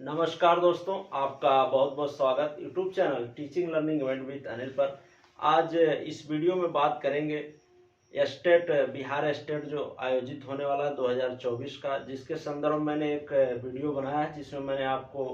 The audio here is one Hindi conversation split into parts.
नमस्कार दोस्तों, आपका बहुत बहुत स्वागत YouTube channel teaching learning event with Anil पर। आज इस वीडियो में बात करेंगे बिहार स्टेट जो आयोजित होने वाला है 2024 का, जिसके संदर्भ में मैंने एक वीडियो बनाया है जिसमें मैंने आपको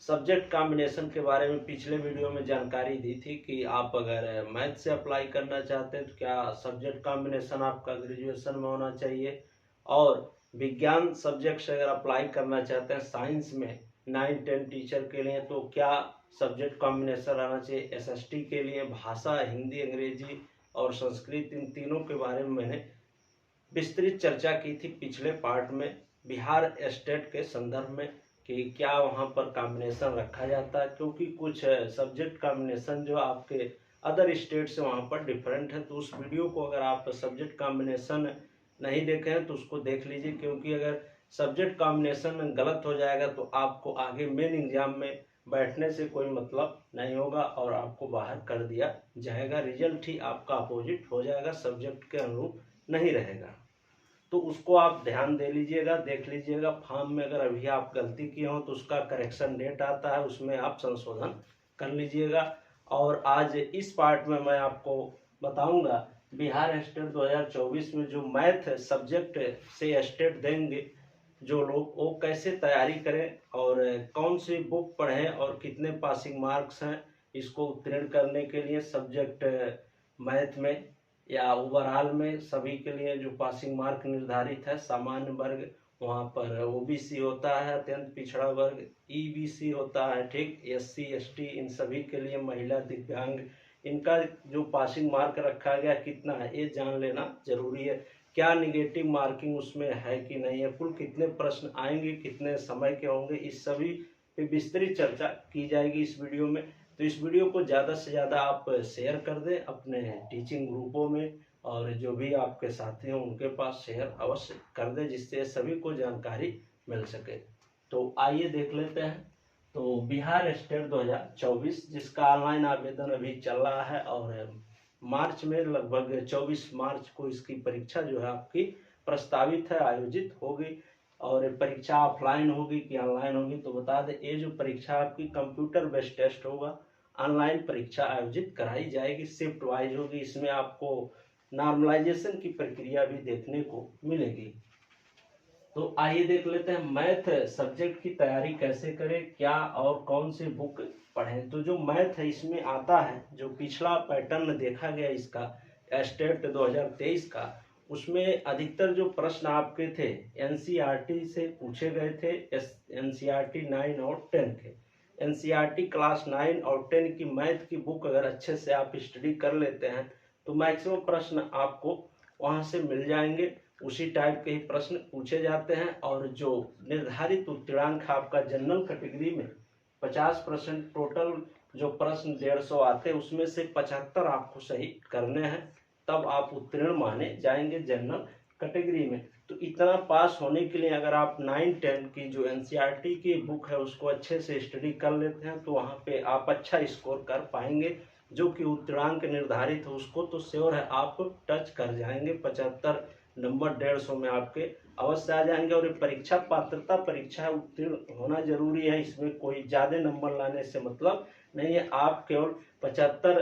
सब्जेक्ट कॉम्बिनेशन के बारे में पिछले वीडियो में जानकारी दी थी कि आप अगर मैथ से अप्लाई करना चाहते हैं तो क्या सब्जेक्ट कॉम्बिनेशन आपका ग्रेजुएशन में होना चाहिए, और विज्ञान सब्जेक्ट से अगर अप्लाई करना चाहते हैं साइंस में 9-10 टीचर के लिए तो क्या सब्जेक्ट कॉम्बिनेशन रहना चाहिए। एसएसटी के लिए भाषा हिंदी, अंग्रेजी और संस्कृत, इन तीनों के बारे में मैंने विस्तृत चर्चा की थी पिछले पार्ट में बिहार स्टेट के संदर्भ में कि क्या वहाँ पर कॉम्बिनेशन रखा जाता है, क्योंकि कुछ सब्जेक्ट कॉम्बिनेशन जो आपके अदर स्टेट से वहाँ पर डिफरेंट है। तो उस वीडियो को अगर आप सब्जेक्ट कॉम्बिनेशन नहीं देखे हैं तो उसको देख लीजिए, क्योंकि अगर सब्जेक्ट कॉम्बिनेशन गलत हो जाएगा तो आपको आगे मेन एग्जाम में बैठने से कोई मतलब नहीं होगा और आपको बाहर कर दिया जाएगा। रिजल्ट ही आपका अपोजिट हो जाएगा, सब्जेक्ट के अनुरूप नहीं रहेगा। तो उसको आप ध्यान दे लीजिएगा, देख लीजिएगा। फॉर्म में अगर अभी आप गलती किए हो तो उसका करेक्शन डेट आता है, उसमें आप संशोधन कर लीजिएगा। और आज इस पार्ट में मैं आपको बताऊंगा बिहार स्टेट 2024 में जो मैथ सब्जेक्ट से स्टेट देंगे जो लोग, वो कैसे तैयारी करें और कौन सी बुक पढ़ें और कितने पासिंग मार्क्स हैं इसको उत्तीर्ण करने के लिए सब्जेक्ट मैथ में या ओवरऑल में। सभी के लिए जो पासिंग मार्क निर्धारित है, सामान्य वर्ग वहाँ पर ओबीसी होता है, अत्यंत पिछड़ा वर्ग ईबीसी होता है, ठीक, एससी एसटी, इन सभी के लिए महिला, दिव्यांग, इनका जो पासिंग मार्क रखा गया कितना है ये जान लेना जरूरी है। क्या निगेटिव मार्किंग उसमें है कि नहीं है, कुल कितने प्रश्न आएंगे, कितने समय के होंगे, इस सभी पे विस्तृत चर्चा की जाएगी इस वीडियो में। तो इस वीडियो को ज़्यादा से ज़्यादा आप शेयर कर दें अपने टीचिंग ग्रुपों में, और जो भी आपके साथी हैं उनके पास शेयर अवश्य कर दें, जिससे सभी को जानकारी मिल सके। तो आइए देख लेते हैं। तो बिहार स्टेट 2024 जिसका ऑनलाइन आवेदन अभी चल रहा है और मार्च में लगभग 24 मार्च को इसकी परीक्षा जो है आपकी प्रस्तावित है, आयोजित होगी। और परीक्षा ऑफलाइन होगी कि ऑनलाइन होगी तो बता दें, ये जो परीक्षा आपकी कंप्यूटर बेस्ड टेस्ट होगा, ऑनलाइन परीक्षा आयोजित कराई जाएगी, शिफ्ट वाइज होगी। इसमें आपको नॉर्मलाइजेशन की प्रक्रिया भी देखने को मिलेगी। तो आइए देख लेते हैं मैथ सब्जेक्ट की तैयारी कैसे करें, क्या और कौन सी बुक पढ़ें। तो जो मैथ है इसमें आता है, जो पिछला पैटर्न देखा गया इसका स्टेट 2023 का, उसमें अधिकतर जो प्रश्न आपके थे एनसीईआरटी से पूछे गए थे। एनसीईआरटी 9 और 10 के, एनसीईआरटी क्लास 9 और 10 की मैथ की बुक अगर अच्छे से आप स्टडी कर लेते हैं तो मैक्सिमम प्रश्न आपको वहां से मिल जाएंगे। उसी टाइप के ही प्रश्न पूछे जाते हैं, और जो निर्धारित उत्तीर्णांक आपका जनरल कैटेगरी में 50% टोटल जो प्रश्न 150 आते हैं उसमें से 75 आपको सही करने हैं, तब आप उत्तीर्ण माने जाएंगे जनरल कैटेगरी में। तो इतना पास होने के लिए अगर आप 9-10 की जो एनसीईआरटी की बुक है उसको अच्छे से स्टडी कर लेते हैं तो वहाँ पे आप अच्छा स्कोर कर पाएंगे। जो कि उत्तीर्णांक निर्धारित है उसको तो श्योर है आप टच कर जाएंगे, 75 नंबर 150 में आपके अवश्य आ जाएंगे। और ये परीक्षा पात्रता परीक्षा है, उत्तीर्ण होना जरूरी है, इसमें कोई ज्यादा नंबर लाने से मतलब नहीं है। आप केवल 75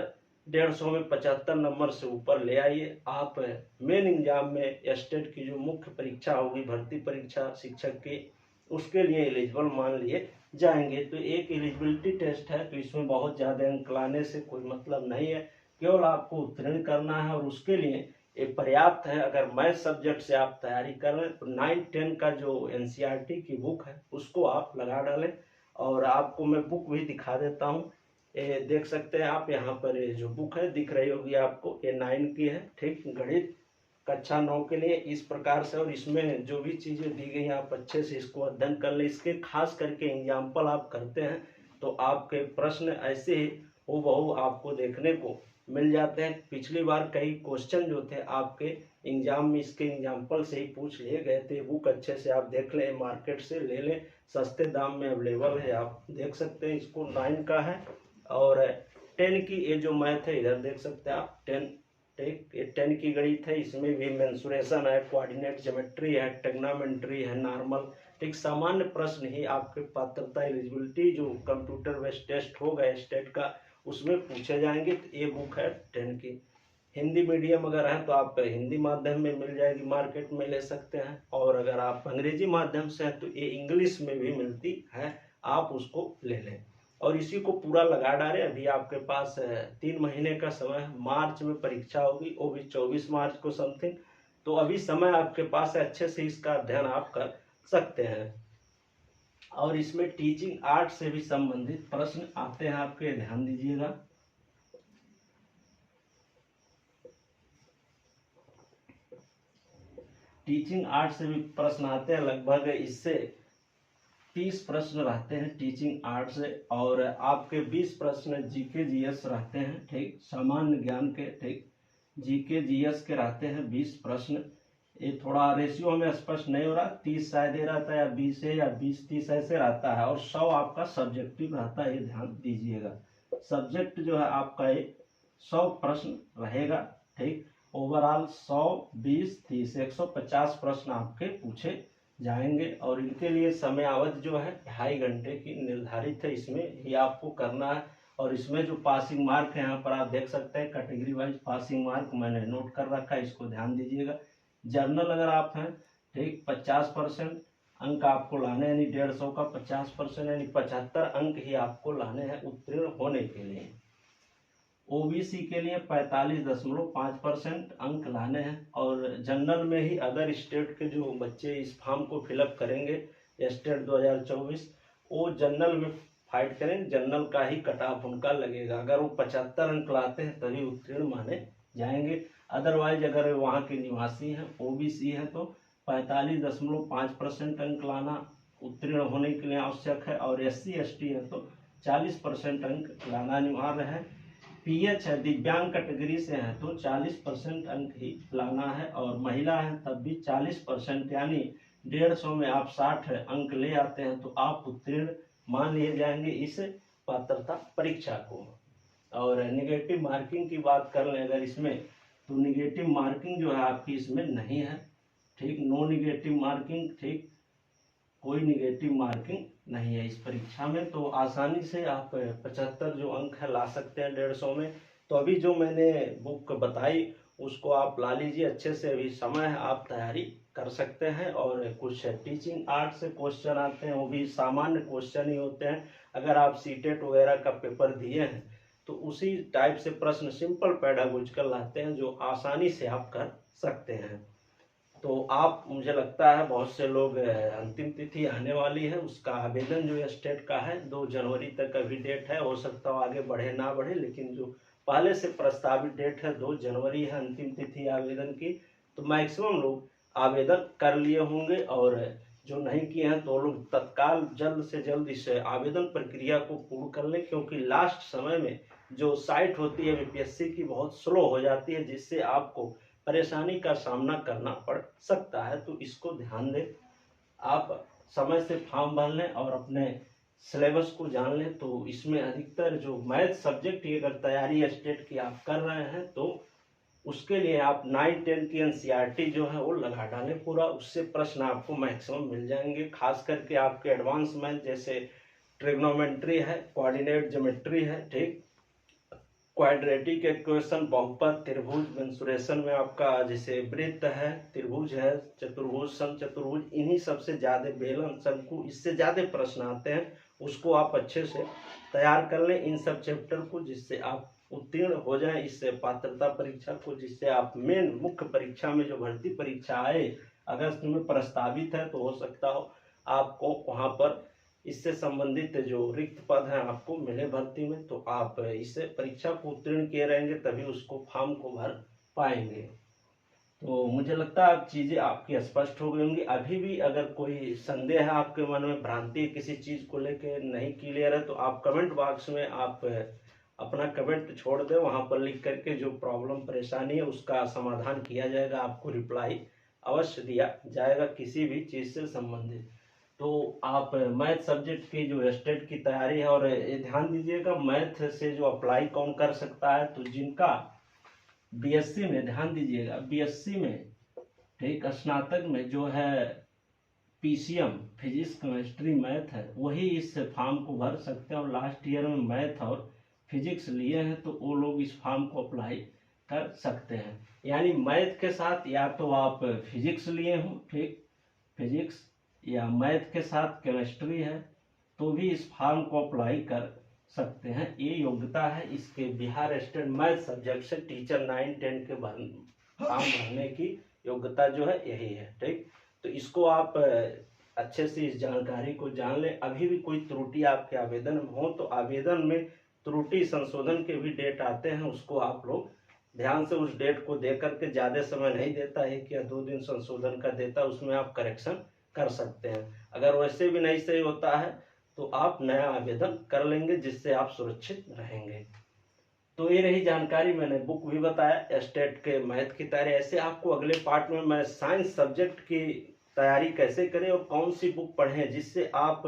150 में 75 नंबर से ऊपर ले आइए, आप मेन एग्जाम में स्टेट की जो मुख्य परीक्षा होगी भर्ती परीक्षा शिक्षक की, उसके लिए एलिजिबल मान लिए जाएंगे। तो एक एलिजिबिलिटी टेस्ट है, तो इसमें बहुत ज़्यादा अंक लाने से कोई मतलब नहीं है, केवल आपको उत्तीर्ण करना है। और उसके लिए ये पर्याप्त है अगर मैथ सब्जेक्ट से आप तैयारी कर रहे हैं तो 9-10 का जो एनसीईआरटी की बुक है उसको आप लगा डालें। और आपको मैं बुक भी दिखा देता हूँ, ये देख सकते हैं आप यहाँ पर, ये जो बुक है दिख रही होगी आपको, ये 9 की है, ठीक, गणित कक्षा 9 के लिए इस प्रकार से। और इसमें जो भी चीज़ें दी गई हैं आप अच्छे से इसको अध्ययन कर लें। इसके खास करके एग्जाम्पल आप करते हैं तो आपके प्रश्न ऐसे ही हूबहू आपको देखने को मिल जाते हैं। पिछली बार कई क्वेश्चन जो थे आपके एग्जाम में इसके एग्जाम्पल से ही पूछ लिए गए थे। बुक अच्छे से आप देख लें, मार्केट से ले लें, सस्ते दाम में अवेलेबल है, आप देख सकते हैं। इसको 9 का है। और 10 की ये जो मैथ है इधर देख सकते हैं आप, 10 ठीक, ये 10 की गणित है, इसमें भी मेंसुरेशन है, कोऑर्डिनेट ज्योमेट्री है, ट्रिग्नोमेट्री है, नॉर्मल, ठीक, सामान्य प्रश्न ही आपके पात्रता एलिजिबिलिटी जो कंप्यूटर बेस्ड टेस्ट होगा स्टेट का उसमें पूछे जाएंगे। तो ये बुक है 10 की। हिंदी मीडियम अगर है तो आप हिंदी माध्यम में मिल जाएगी, मार्केट में ले सकते हैं, और अगर आप अंग्रेजी माध्यम से हैं तो ये इंग्लिश में भी मिलती है, आप उसको ले लें और इसी को पूरा लगा डालें। अभी आपके पास 3 महीने का समय है, मार्च में परीक्षा होगी, वो भी 24 मार्च को समथिंग। तो अभी समय आपके पास है, अच्छे से इसका अध्ययन आप कर सकते हैं। और इसमें टीचिंग आर्ट से भी संबंधित प्रश्न आते हैं आपके, ध्यान दीजिएगा। टीचिंग आर्ट से भी प्रश्न आते हैं, लगभग इससे 30 प्रश्न रहते हैं टीचिंग आर्ट से, और आपके 20 प्रश्न जीके जीएस रहते हैं, ठीक, सामान्य ज्ञान के, ठीक, जीके जीएस के रहते हैं 20 प्रश्न। ये थोड़ा रेशियो में स्पष्ट नहीं हो रहा, 30 शायद ये रहता है या 20 है या 20-30 ऐसे रहता है, और 100 आपका सब्जेक्टिव रहता है, ये ध्यान दीजिएगा। सब्जेक्ट जो है आपका ये 100 प्रश्न रहेगा, ठीक, ओवरऑल 100, 20, 30, 150 प्रश्न आपके पूछे जाएंगे, और इनके लिए समय अवधि जो है 2.5 घंटे की निर्धारित है, इसमें ही आपको करना है। और इसमें जो पासिंग मार्क है यहाँ पर आप देख सकते हैं, कैटेगरी वाइज पासिंग मार्क मैंने नोट कर रखा है, इसको ध्यान दीजिएगा। जर्नल अगर आप हैं, ठीक, 50% अंक आपको लाने, यानी 150 का 50% यानी 75 अंक ही आपको लाने हैं उत्तीर्ण होने के लिए। ओबीसी के लिए 45.5% अंक लाने हैं, और जनरल में ही अदर स्टेट के जो बच्चे इस फॉर्म को फिलअप करेंगे स्टेट 2024, वो जनरल में फाइट करें, जनरल का ही कट ऑफ उनका लगेगा। अगर वो 75 अंक लाते हैं तभी उत्तीर्ण माने जाएंगे, अदरवाइज अगर वहाँ के निवासी हैं, ओबीसी है, तो 45.5% अंक लाना उत्तीर्ण होने के लिए आवश्यक है, और SC ST है तो 40% अंक लाना अनिवार्य है। PH है, दिव्यांग कैटेगरी से है तो 40% अंक ही लाना है, और महिला है तब भी 40%, यानी 150 में आप 60 अंक ले आते हैं तो आप उत्तीर्ण मान लिए जाएंगे इस पात्रता परीक्षा को। और निगेटिव मार्किंग की बात कर लें अगर इसमें, तो निगेटिव मार्किंग जो है आपकी इसमें नहीं है, ठीक, नो निगेटिव मार्किंग, ठीक, कोई निगेटिव मार्किंग नहीं है इस परीक्षा में। तो आसानी से आप 75 जो अंक है ला सकते हैं 150 में। तो अभी जो मैंने बुक बताई उसको आप ला लीजिए अच्छे से, अभी समय है, आप तैयारी कर सकते हैं। और कुछ टीचिंग आर्ट से क्वेश्चन आते हैं, वो भी सामान्य क्वेश्चन ही होते हैं। अगर आप सीटेट वगैरह का पेपर दिए हैं तो उसी टाइप से प्रश्न सिंपल पेडागोजिकल लाते हैं जो आसानी से आप कर सकते हैं। तो आप, मुझे लगता है बहुत से लोग, अंतिम तिथि आने वाली है, उसका आवेदन जो स्टेट का है 2 जनवरी तक अभी डेट है, हो सकता हो आगे बढ़े ना बढ़े, लेकिन जो पहले से प्रस्तावित डेट है 2 जनवरी है अंतिम तिथि आवेदन की। तो मैक्सिमम लोग आवेदन कर लिए होंगे, और जो नहीं किए हैं तो लोग तत्काल जल्द से जल्द इस आवेदन प्रक्रिया को पूर्ण कर लें, क्योंकि लास्ट समय में जो साइट होती है बीपीएससी की बहुत स्लो हो जाती है, जिससे आपको परेशानी का सामना करना पड़ सकता है। तो इसको ध्यान दें, आप समय से फॉर्म भर लें और अपने सिलेबस को जान लें। तो इसमें अधिकतर जो मैथ सब्जेक्ट की अगर तैयारी स्टेट की आप कर रहे हैं तो उसके लिए आप 9-10 की एनसीईआरटी जो है वो लगा डालें पूरा, उससे प्रश्न आपको मैक्सिमम मिल जाएंगे। खास करके आपके एडवांस मैथ जैसे ट्रिग्नोमेट्री है, कोऑर्डिनेट ज्योमेट्री है, ठीक, क्वाड्रेटिक इक्वेशन, बहुपद, त्रिभुज, मेंसुरेशन में आपका जैसे वृत्त है, त्रिभुज है, चतुर्भुज, समचतुर्भुज, इन्हीं सबसे ज्यादा, बेलन, शंकु, इससे ज्यादा प्रश्न आते हैं। उसको आप अच्छे से तैयार कर लें इन सब चैप्टर को, जिससे आप उत्तीर्ण हो जाएं इस पात्रता परीक्षा को, जिससे आप मेन मुख्य परीक्षा में जो भर्ती परीक्षा आए अगस्त में प्रस्तावित है, तो हो सकता हो आपको वहां पर इससे संबंधित जो रिक्त पद हैं आपको मिले भर्ती में। तो आप इस परीक्षा को उत्तीर्ण किए रहेंगे तभी उसको फॉर्म को भर पाएंगे। तो मुझे लगता है अब चीजें आपकी स्पष्ट हो गई होंगी। अभी भी अगर कोई संदेह है आपके मन में, भ्रांति किसी चीज को लेकर नहीं क्लियर है, तो आप कमेंट बॉक्स में आप अपना कमेंट छोड़ दें, वहां पर लिख करके जो प्रॉब्लम परेशानी है उसका समाधान किया जाएगा, आपको रिप्लाई अवश्य दिया जाएगा किसी भी चीज से संबंधित। तो आप मैथ सब्जेक्ट की जो स्टेट की तैयारी है, और ये ध्यान दीजिएगा मैथ से जो अप्लाई कौन कर सकता है, तो जिनका बीएससी में, ध्यान दीजिएगा, बीएससी में, ठीक, स्नातक में जो है पीसीएम फिजिक्स केमिस्ट्री मैथ है, वही इस फॉर्म को भर सकते हैं। और लास्ट ईयर में मैथ और फिजिक्स लिए हैं तो वो लोग इस फॉर्म को अप्लाई कर सकते हैं। यानी मैथ के साथ या तो आप फिजिक्स लिए हो, ठीक, फिजिक्स, या मैथ के साथ केमिस्ट्री है तो भी इस फॉर्म को अप्लाई कर सकते हैं। ये योग्यता है इसके बिहार स्टेट मैथ सब्जेक्ट से टीचर 9-10 के फॉर्म भरने की योग्यता जो है यही है, ठीक। तो इसको आप अच्छे से इस जानकारी को जान लें। अभी भी कोई त्रुटि आपके आवेदन में हो तो आवेदन में त्रुटि संशोधन के भी डेट आते हैं, उसको आप लोग ध्यान से उस डेट को दे करके, ज़्यादा समय नहीं देता, 1 या 2 दिन संशोधन का देता, उसमें आप करेक्शन कर सकते हैं। अगर वैसे भी नहीं सही होता है तो आप नया आवेदन कर लेंगे, जिससे आप सुरक्षित रहेंगे। तो ये रही जानकारी, मैंने बुक भी बताया स्टेट के मैथ की तैयारी। ऐसे आपको अगले पार्ट में मैं साइंस सब्जेक्ट की तैयारी कैसे करें और कौन सी बुक पढ़ें जिससे आप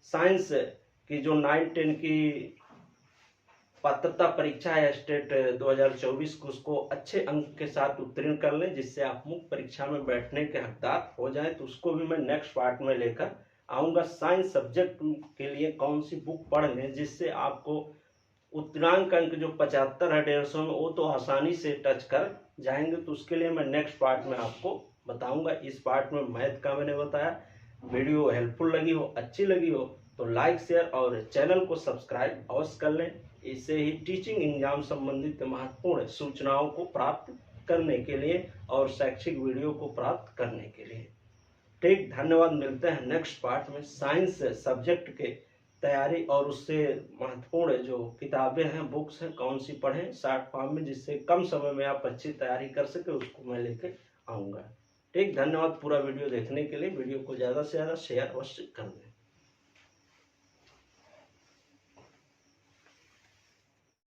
साइंस की जो 9-10 की पात्रता परीक्षा है स्टेट 2024 को, उसको अच्छे अंक के साथ उत्तीर्ण कर लें, जिससे आप मुख्य परीक्षा में बैठने के हकदार हो जाए। तो उसको भी मैं नेक्स्ट पार्ट में लेकर आऊँगा। साइंस सब्जेक्ट के लिए कौन सी बुक पढ़ लें जिससे आपको उत्तीर्णांक अंक जो 75 है 150 में, वो तो आसानी से टच कर जाएंगे। तो उसके लिए मैं नेक्स्ट पार्ट में आपको बताऊंगा। इस पार्ट में मैथ का मैंने बताया। वीडियो हेल्पफुल लगी हो, अच्छी लगी हो तो लाइक, शेयर और चैनल को सब्सक्राइब अवश्य कर लें। इससे ही टीचिंग एग्जाम संबंधित महत्वपूर्ण सूचनाओं को प्राप्त करने के लिए और शैक्षिक वीडियो को प्राप्त करने के लिए, ठीक। धन्यवाद। मिलते हैं नेक्स्ट पार्ट में साइंस सब्जेक्ट के तैयारी और उससे महत्वपूर्ण जो किताबें हैं, बुक्स हैं, कौन सी पढ़ें शॉर्ट फॉर्म में, जिससे कम समय में आप अच्छी तैयारी कर सके, उसको मैं लेके आऊँगा, ठीक। धन्यवाद पूरा वीडियो देखने के लिए। वीडियो को ज़्यादा से ज़्यादा शेयर अवश्य कर दें।